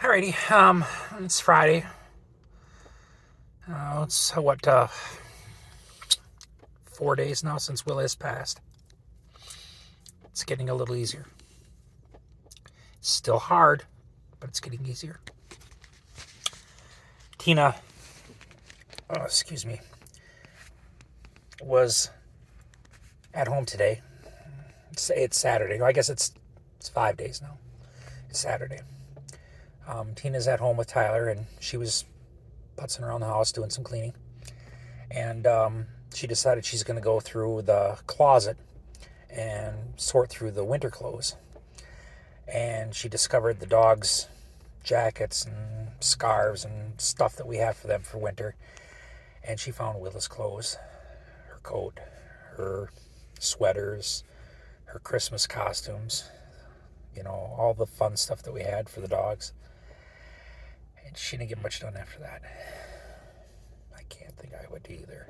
Alrighty, it's Friday. It's 4 days now since Willa has passed. It's getting a little easier. It's still hard, but it's getting easier. Tina, excuse me, was at home today. It's Saturday. I guess it's 5 days now. It's Saturday. Tina's at home with Tyler, and she was putzing around the house doing some cleaning. And she decided she's going to go through the closet and sort through the winter clothes. And she discovered the dogs' jackets and scarves and stuff that we have for them for winter. And she found Willa's clothes, her coat, her sweaters, her Christmas costumes, all the fun stuff that we had for the dogs. And she didn't get much done after that. I can't think I would either.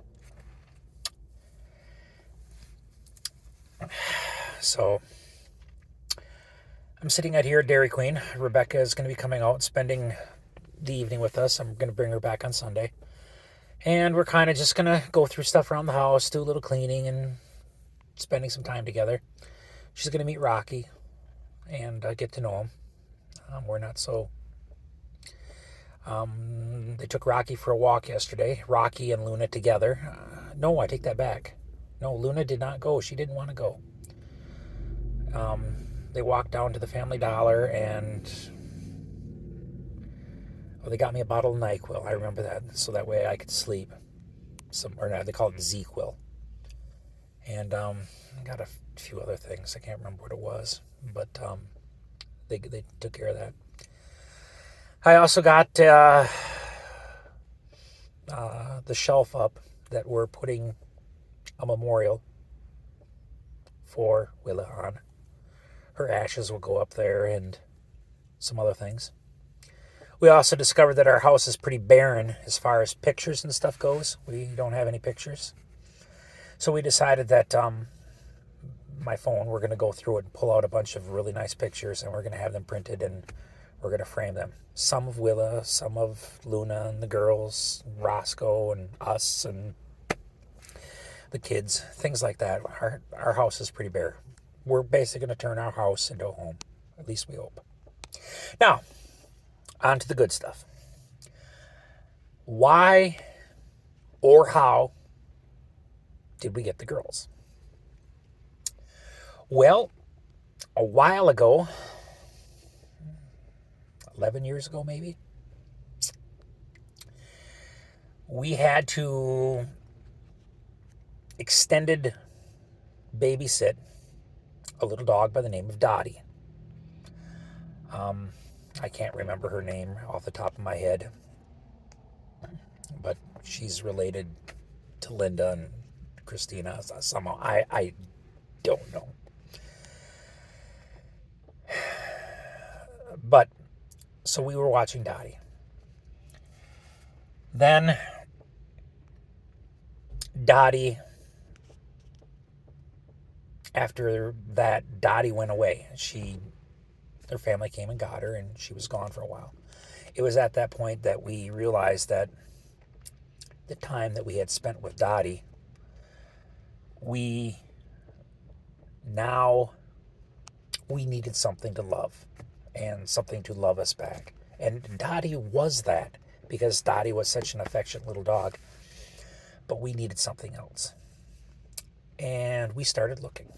So I'm sitting out here at Dairy Queen. Rebecca is going to be coming out and spending the evening with us. I'm going to bring her back on Sunday. And we're kind of just going to go through stuff around the house, do a little cleaning, and spending some time together. She's going to meet Rocky and get to know him. We're not so... They took Rocky for a walk yesterday. Rocky and Luna together. No, I take that back. No, Luna did not go. She didn't want to go. They walked down to the Family Dollar and they got me a bottle of NyQuil. I remember that, so that way I could sleep. They call it ZQuil. And got a few other things. I can't remember what it was, but they took care of that. I also got the shelf up that we're putting a memorial for Willa on. Her ashes will go up there and some other things. We also discovered that our house is pretty barren as far as pictures and stuff goes. We don't have any pictures. So we decided that my phone, we're going to go through it and pull out a bunch of really nice pictures, and we're going to have them printed, and we're going to frame them. Some of Willa, some of Luna and the girls, Roscoe and us and the kids, things like that. Our house is pretty bare. We're basically going to turn our house into a home. At least we hope. Now, on to the good stuff. Why or how did we get the girls? Well, a while ago, 11 years ago maybe, we had to extended babysit a little dog by the name of Dottie. I can't remember her name off the top of my head, but she's related to Linda and Christina somehow. I don't know. But, so we were watching Dottie. Then, Dottie, after that, Dottie went away. Her family came and got her, and she was gone for a while. It was at that point that we realized that the time that we had spent with Dottie, we needed something to love and something to love us back. And Dottie was that, because Dottie was such an affectionate little dog. But we needed something else. And we started looking.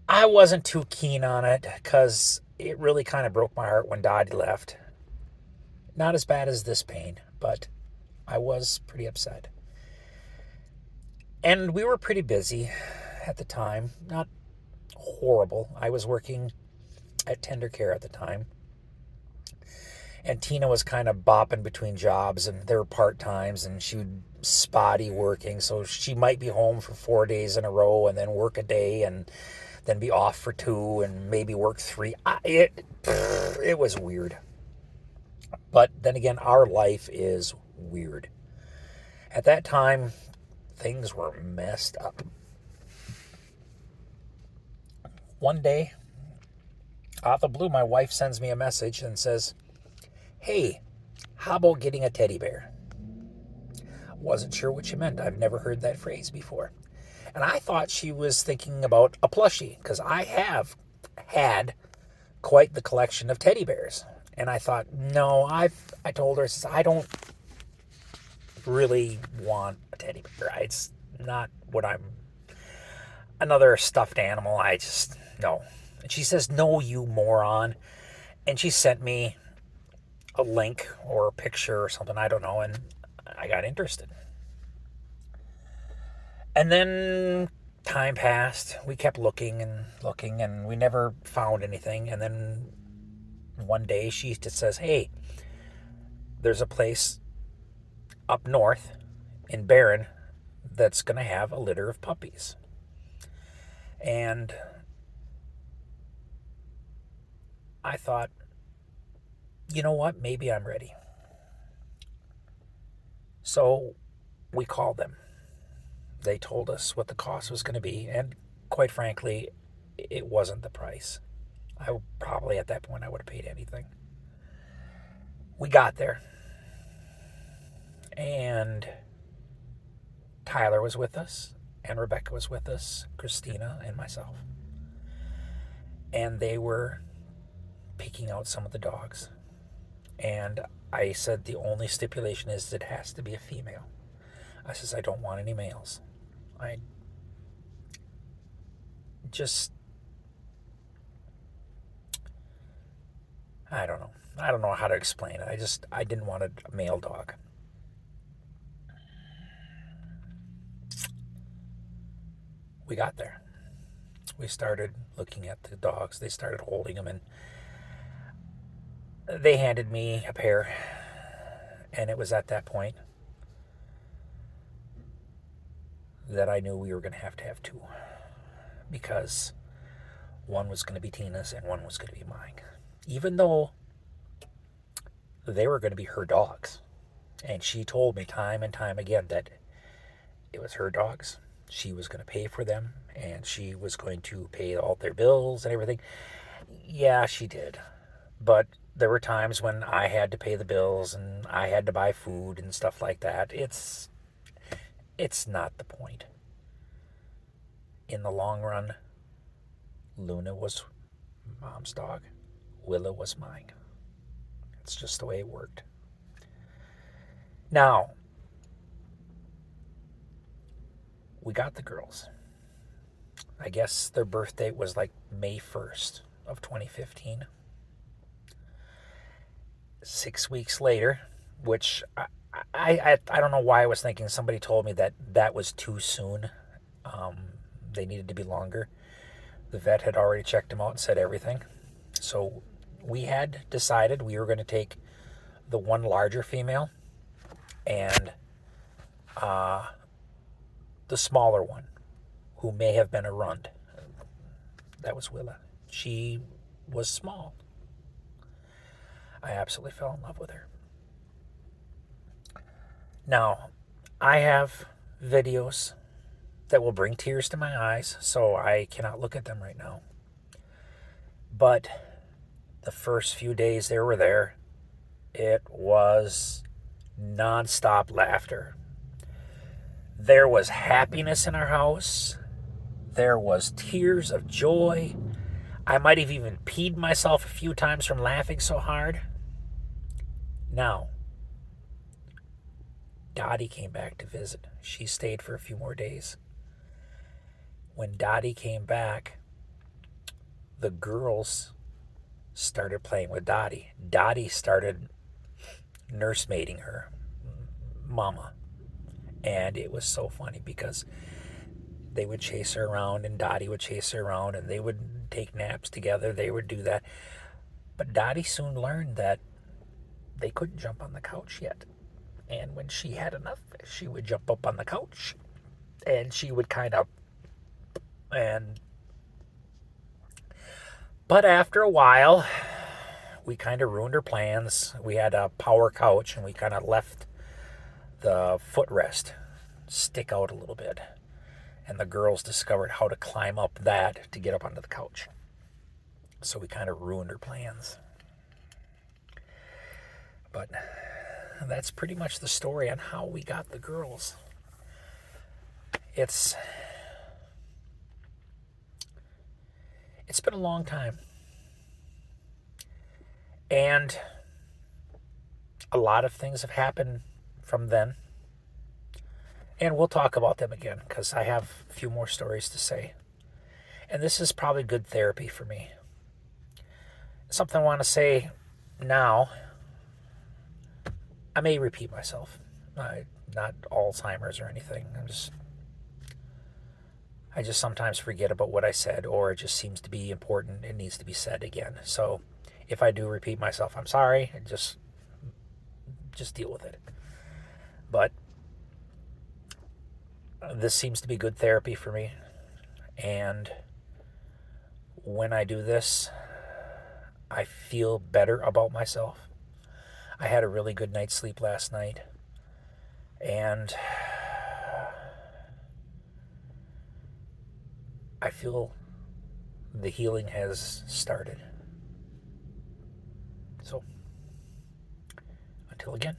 I wasn't too keen on it because it really kind of broke my heart when Dottie left. Not as bad as this pain, but I was pretty upset. And we were pretty busy at the time. Not horrible. I was working at Tender Care at the time. And Tina was kind of bopping between jobs, and there were part-times, and she would spotty working, so she might be home for 4 days in a row and then work a day and then be off for 2 and maybe work 3. It was weird. But then again, our life is weird. At that time, things were messed up. One day, Out of the blue, my wife sends me a message and says, "Hey, how about getting a teddy bear?" Wasn't sure what she meant. I've never heard that phrase before. And I thought she was thinking about a plushie, because I have had quite the collection of teddy bears. And I thought, no, I told her, I don't really want a teddy bear. It's not what another stuffed animal. I just, no. And she says, no, you moron. And she sent me a link or a picture or something, I don't know, and I got interested. And then time passed. We kept looking, and we never found anything. And then one day she just says, hey, there's a place up north in Barron that's going to have a litter of puppies. And I thought, you know what? Maybe I'm ready. So we called them. They told us what the cost was going to be, and quite frankly, it wasn't the price. I probably at that point I would have paid anything. We got there, and Tyler was with us, and Rebecca was with us, Christina and myself. And they were picking out some of the dogs. And I said the only stipulation is it has to be a female. I says, I don't want any males. I don't know. I don't know how to explain it. I didn't want a male dog. We got there. We started looking at the dogs. They started holding them, and they handed me a pair. And it was at that point that I knew we were going to have two, because one was going to be Tina's and one was going to be mine. Even though they were going to be her dogs. And she told me time and time again that it was her dogs. She was going to pay for them, and she was going to pay all their bills and everything. Yeah, she did. But there were times when I had to pay the bills and I had to buy food and stuff like that. It's not the point. In the long run, Luna was Mom's dog. Willa was mine. It's just the way it worked. Now, we got the girls. I guess their birth date was like May 1st of 2015. 6 weeks later, which I don't know why I was thinking. Somebody told me that was too soon. They needed to be longer. The vet had already checked them out and said everything. So we had decided we were going to take the one larger female and the smaller one, who may have been a runt. That was Willa. She was small. I absolutely fell in love with her. Now, I have videos that will bring tears to my eyes, so I cannot look at them right now. But the first few days they were there, it was nonstop laughter. There was happiness in our house. There was tears of joy. I might have even peed myself a few times from laughing so hard. Now, Dottie came back to visit. She stayed for a few more days. When Dottie came back, the girls started playing with Dottie. Dottie started nursemaiding her mama. And it was so funny because they would chase her around and Dottie would chase her around, and they would take naps together. They would do that. But Dottie soon learned that they couldn't jump on the couch yet. And when she had enough, she would jump up on the couch and she would but after a while, we kind of ruined her plans. We had a power couch and we kind of left the footrest stick out a little bit. And the girls discovered how to climb up that to get up onto the couch. So we kind of ruined her plans. But that's pretty much the story on how we got the girls. It's been a long time. And a lot of things have happened from then. And we'll talk about them again because I have a few more stories to say. And this is probably good therapy for me. Something I want to say now, I may repeat myself. Not Alzheimer's or anything. I just sometimes forget about what I said, or it just seems to be important. It needs to be said again. So if I do repeat myself, I'm sorry. Just deal with it. But this seems to be good therapy for me. And when I do this, I feel better about myself. I had a really good night's sleep last night. And I feel the healing has started. So, until again.